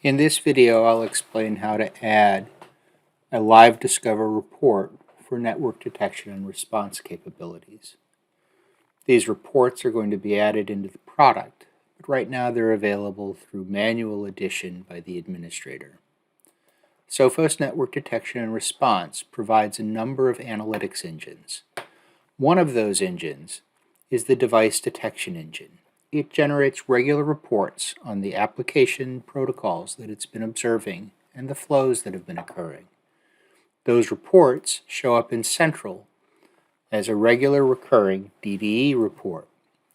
In this video, I'll explain how to add a LiveDiscover report for network detection and response capabilities. These reports are going to be added into the product, but right now they're available through manual addition by the administrator. Sophos Network Detection and Response provides a number of analytics engines. One of those engines is the Device Detection Engine. It generates regular reports on the application protocols that it's been observing and the flows that have been occurring. Those reports show up in Central as a regular recurring DDE report.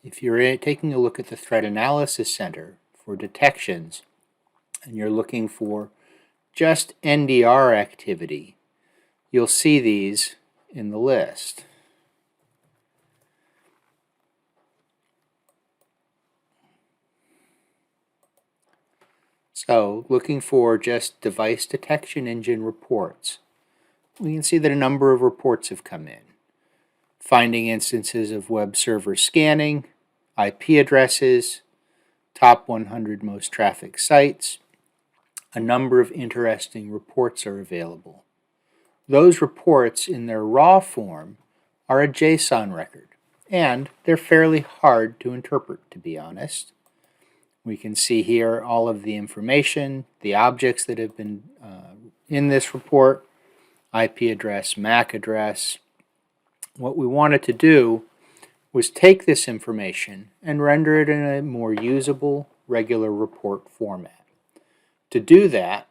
If you're taking a look at the Threat Analysis Center for detections and you're looking for just NDR activity, you'll see these in the list. So, looking for just Device Detection Engine reports, we can see that a number of reports have come in. Finding instances of web server scanning, IP addresses, top 100 most trafficked sites. A number of interesting reports are available. Those reports in their raw form are a JSON record, and they're fairly hard to interpret, to be honest. We can see here all of the information, the objects that have been in this report, IP address, MAC address. What we wanted to do was take this information and render it in a more usable, regular report format. To do that,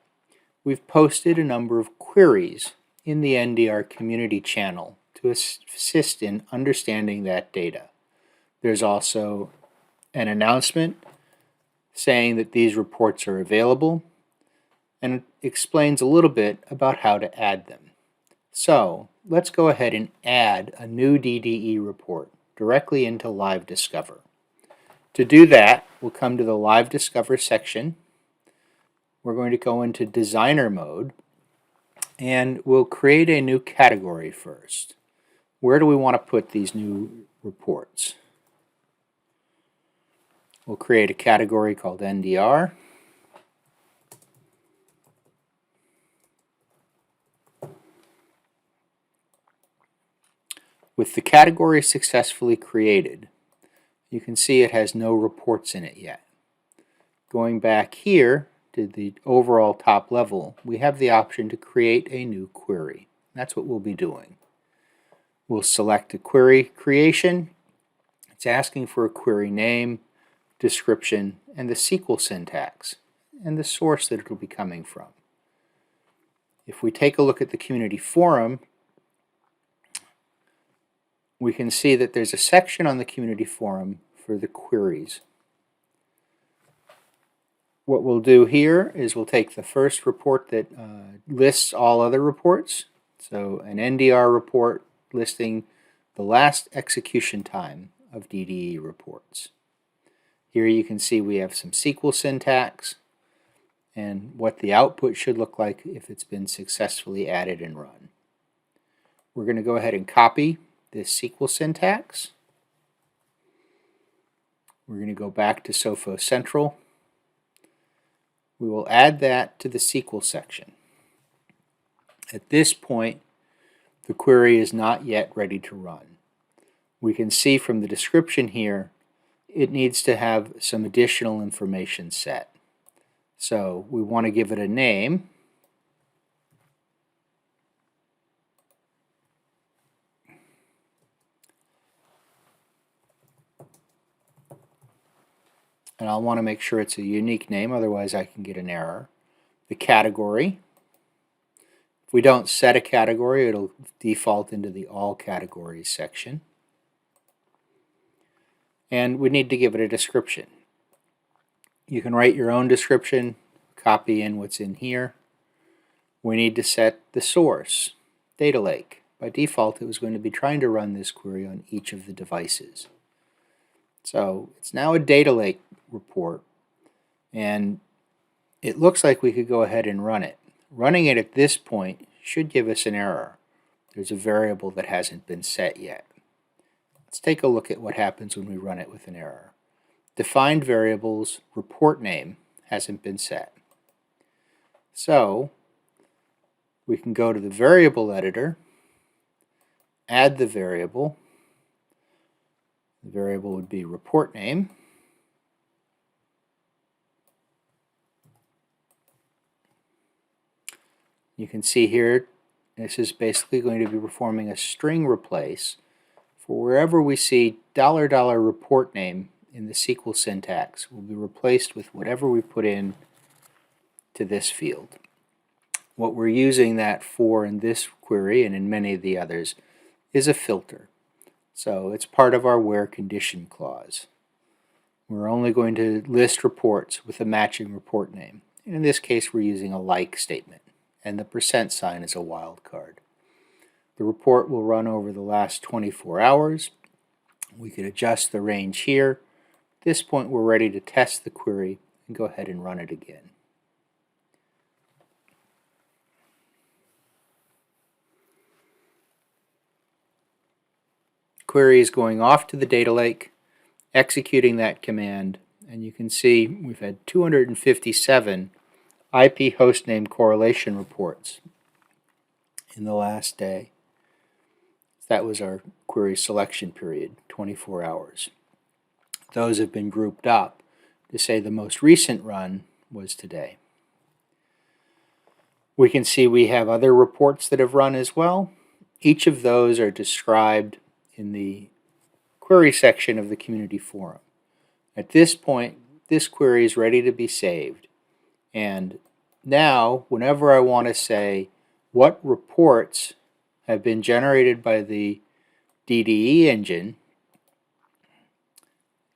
we've posted a number of queries in the NDR community channel to assist in understanding that data. There's also an announcement saying that these reports are available, and it explains a little bit about how to add them. So let's go ahead and add a new DDE report directly into LiveDiscover. To do that, we'll come to the LiveDiscover section. We're going to go into designer mode, and we'll create a new category first. Where do we want to put these new reports? We'll create a category called NDR. With the category successfully created, you can see it has no reports in it yet. Going back here to the overall top level, we have the option to create a new query. That's what we'll be doing. We'll select a query creation. It's asking for a query name, description, and the SQL syntax, and the source that it will be coming from. If we take a look at the community forum, we can see that there's a section on the community forum for the queries. What we'll do here is we'll take the first report that lists all other reports, so an NDR report listing the last execution time of DDE reports. Here you can see we have some SQL syntax and what the output should look like if it's been successfully added and run. We're going to go ahead and copy this SQL syntax. We're going to go back to Sophos Central. We will add that to the SQL section. At this point, the query is not yet ready to run. We can see from the description here it needs to have some additional information set. So we want to give it a name. And I'll want to make sure it's a unique name, otherwise I can get an error. The category. If we don't set a category, it'll default into the All Categories section. And we need to give it a description. You can write your own description, copy in what's in here. We need to set the source, data lake. By default, it was going to be trying to run this query on each of the devices. So it's now a data lake report, and it looks like we could go ahead and run it. Running it at this point should give us an error. There's a variable that hasn't been set yet. Let's take a look at what happens when we run it with an error. Defined variables report name hasn't been set. So we can go to the variable editor, add the variable. The variable would be report name. You can see here, this is basically going to be performing a string replace for wherever we see $$ report name in the SQL syntax will be replaced with whatever we put in to this field. What we're using that for in this query and in many of the others is a filter. So it's part of our where condition clause. We're only going to list reports with a matching report name. And in this case, we're using a like statement, and the % sign is a wildcard. The report will run over the last 24 hours. We could adjust the range here. At this point, we're ready to test the query and go ahead and run it again. Query is going off to the data lake, executing that command, and you can see we've had 257 IP hostname correlation reports in the last day. That was our query selection period, 24 hours. Those have been grouped up to say the most recent run was today. We can see we have other reports that have run as well. Each of those are described in the query section of the community forum. At this point, this query is ready to be saved. And now, whenever I want to say what reports have been generated by the DDE engine,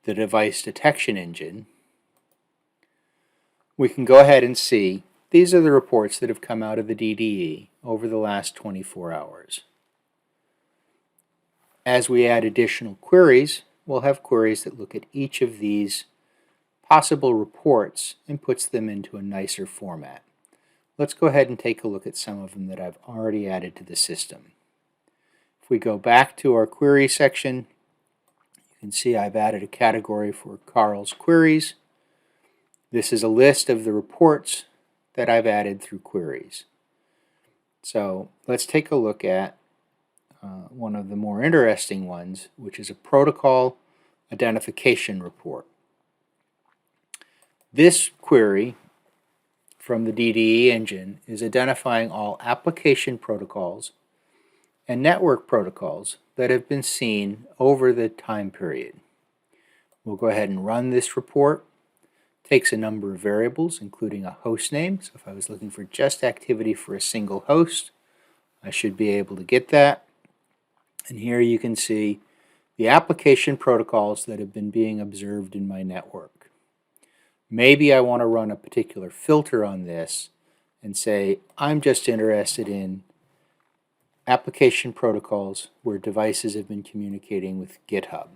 the device detection engine, we can go ahead and see these are the reports that have come out of the DDE over the last 24 hours. As we add additional queries, we'll have queries that look at each of these possible reports and puts them into a nicer format. Let's go ahead and take a look at some of them that I've already added to the system. If we go back to our query section, you can see I've added a category for Carl's queries. This is a list of the reports that I've added through queries. So let's take a look at one of the more interesting ones, which is a protocol identification report. This query from the DDE engine is identifying all application protocols and network protocols that have been seen over the time period. We'll go ahead and run this report. It takes a number of variables, including a host name. So if I was looking for just activity for a single host, I should be able to get that. And here you can see the application protocols that have been being observed in my network. Maybe I want to run a particular filter on this and say, I'm just interested in application protocols where devices have been communicating with GitHub.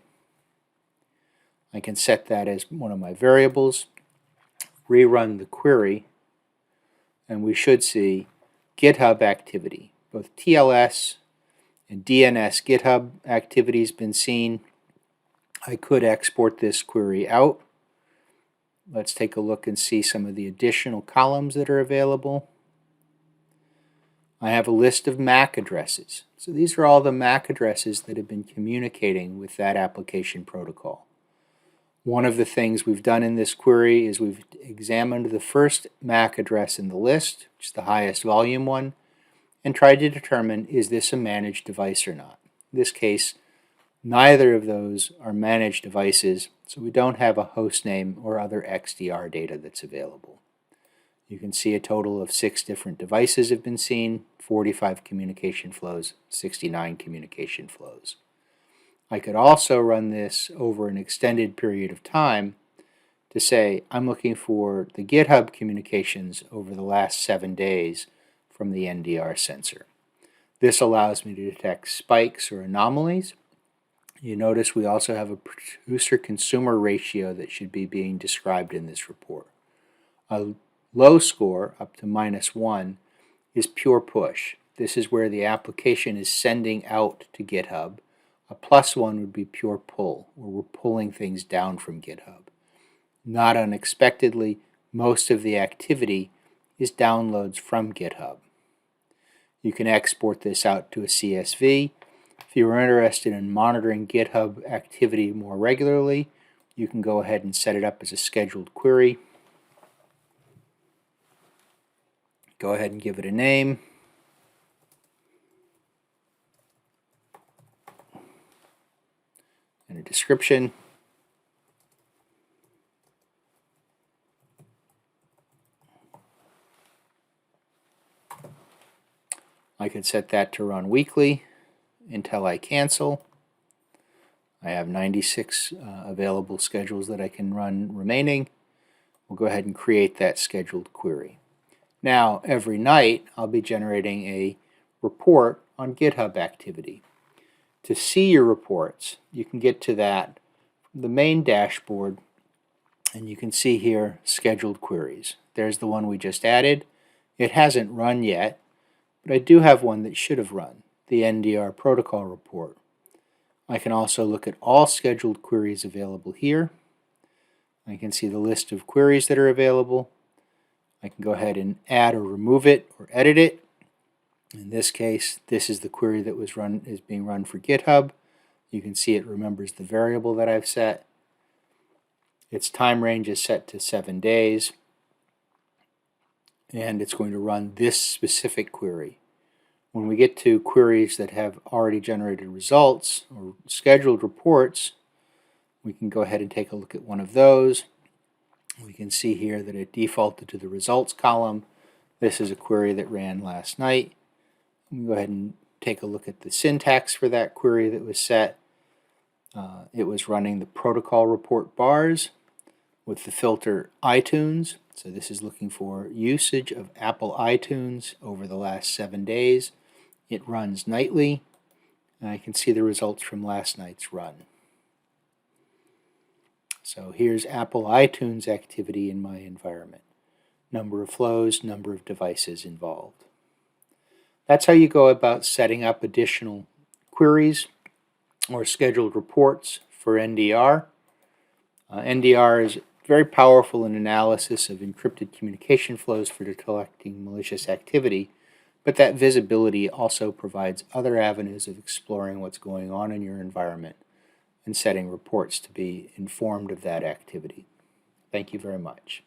I can set that as one of my variables, rerun the query, and we should see GitHub activity. Both TLS and DNS GitHub activity has been seen. I could export this query out. Let's take a look and see some of the additional columns that are available. I have a list of MAC addresses. So these are all the MAC addresses that have been communicating with that application protocol. One of the things we've done in this query is we've examined the first MAC address in the list, which is the highest volume one, and tried to determine, is this a managed device or not? In this case, neither of those are managed devices, so we don't have a host name or other XDR data that's available. You can see a total of 6 different devices have been seen, 45 communication flows, 69 communication flows. I could also run this over an extended period of time to say I'm looking for the GitHub communications over the last 7 days from the NDR sensor. This allows me to detect spikes or anomalies. You notice we also have a producer-consumer ratio that should be being described in this report. A low score, up to -1, is pure push. This is where the application is sending out to GitHub. A +1 would be pure pull, where we're pulling things down from GitHub. Not unexpectedly, most of the activity is downloads from GitHub. You can export this out to a CSV. If you are interested in monitoring GitHub activity more regularly, you can go ahead and set it up as a scheduled query. Go ahead and give it a name. And a description. I could set that to run weekly until I cancel. I have 96 available schedules that I can run remaining. We'll go ahead and create that scheduled query. Now, every night, I'll be generating a report on GitHub activity. To see your reports, you can get to that from the main dashboard, and you can see here scheduled queries. There's the one we just added. It hasn't run yet, but I do have one that should have run, the NDR protocol report. I can also look at all scheduled queries available here. I can see the list of queries that are available. I can go ahead and add or remove it or edit it. In this case, this is the query that is being run for GitHub. You can see it remembers the variable that I've set. Its time range is set to 7 days. And it's going to run this specific query. When we get to queries that have already generated results or scheduled reports, we can go ahead and take a look at one of those. We can see here that it defaulted to the results column. This is a query that ran last night. We can go ahead and take a look at the syntax for that query that was set. It was running the protocol report bars with the filter iTunes. So this is looking for usage of Apple iTunes over the last 7 days. It runs nightly, and I can see the results from last night's run. So here's Apple iTunes activity in my environment. Number of flows, number of devices involved. That's how you go about setting up additional queries or scheduled reports for NDR. NDR is very powerful in analysis of encrypted communication flows for detecting malicious activity, but that visibility also provides other avenues of exploring what's going on in your environment and setting reports to be informed of that activity. Thank you very much.